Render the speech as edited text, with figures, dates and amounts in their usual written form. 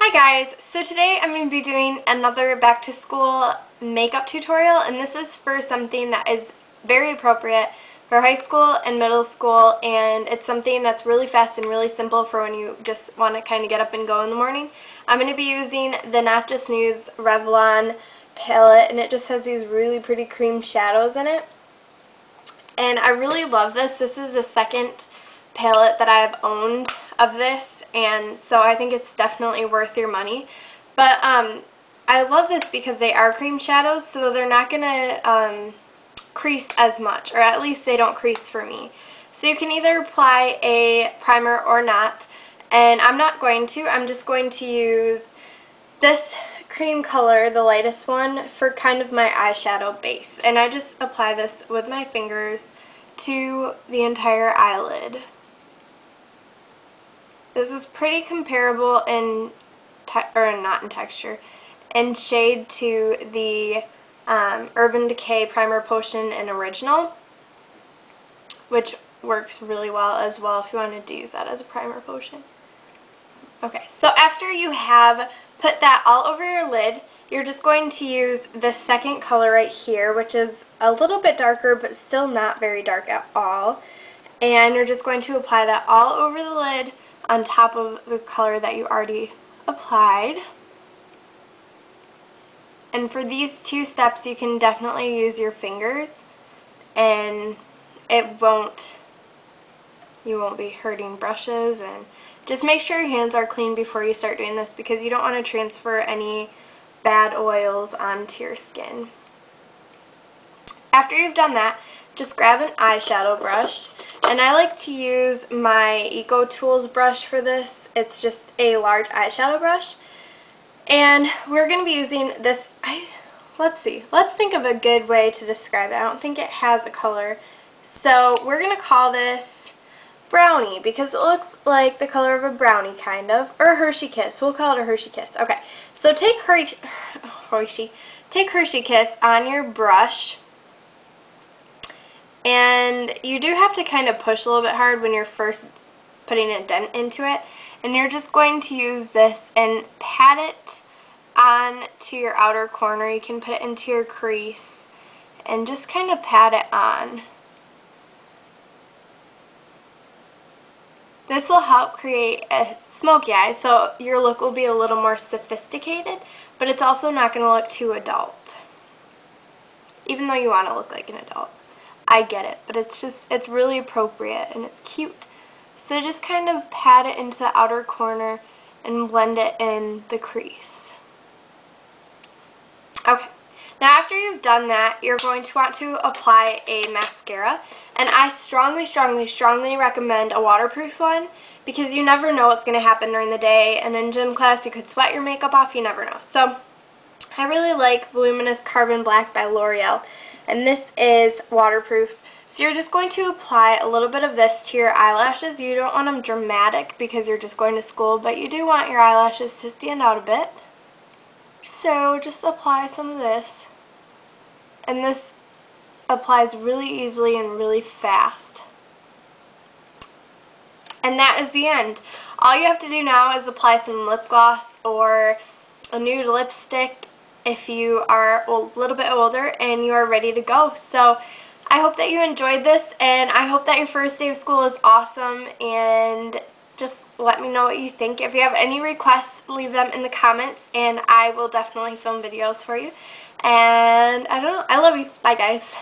Hi guys, so today I'm going to be doing another back to school makeup tutorial, and this is for something that is very appropriate for high school and middle school, and it's something that's really fast and really simple for when you just want to kind of get up and go in the morning. I'm going to be using the Not Just Nudes Revlon palette, and it just has these really pretty cream shadows in it, and I really love this. This is the second palette that I've owned of this, and so I think it's definitely worth your money. But I love this because they are cream shadows, so they're not going to crease as much, or at least they don't crease for me. So you can either apply a primer or not, and I'm not going to. I'm just going to use this cream color, the lightest one, for kind of my eyeshadow base, and I just apply this with my fingers to the entire eyelid. This is pretty comparable in, not in texture, in shade to the Urban Decay Primer Potion in Original, which works really well as well if you wanted to use that as a primer potion. Okay, so after you have put that all over your lid, you're just going to use the second color right here, which is a little bit darker but still not very dark at all. And you're just going to apply that all over the lid on top of the color that you already applied. And for these two steps, you can definitely use your fingers, and you won't be hurting brushes. And just make sure your hands are clean before you start doing this, because you don't want to transfer any bad oils onto your skin. After you've done that, just grab an eyeshadow brush, and I like to use my Eco Tools brush for this. It's just a large eyeshadow brush, and we're going to be using this. Let's think of a good way to describe it. I don't think it has a color, so we're going to call this Brownie, because it looks like the color of a brownie, kind of, or Hershey Kiss. We'll call it a Hershey Kiss. Okay, so take Hershey Kiss on your brush. And you do have to kind of push a little bit hard when you're first putting a dent into it. And you're just going to use this and pat it on to your outer corner. You can put it into your crease and just kind of pat it on. This will help create a smoky eye, so your look will be a little more sophisticated, but it's also not going to look too adult, even though you want to look like an adult. I get it, but it's really appropriate and it's cute. So just kind of pat it into the outer corner and blend it in the crease. Okay, now after you've done that, you're going to want to apply a mascara, and I strongly recommend a waterproof one, because you never know what's going to happen during the day, and in gym class you could sweat your makeup off, you never know. So I really like Voluminous Carbon Black by L'Oreal, and this is waterproof. So you're just going to apply a little bit of this to your eyelashes. You don't want them dramatic because you're just going to school, but you do want your eyelashes to stand out a bit. So just apply some of this, and this applies really easily and really fast. And that is the end. All you have to do now is apply some lip gloss or a nude lipstick if you are a little bit older, and you are ready to go. So I hope that you enjoyed this, and I hope that your first day of school is awesome, and just let me know what you think. If you have any requests, leave them in the comments, and I will definitely film videos for you. And I don't know, I love you. Bye guys.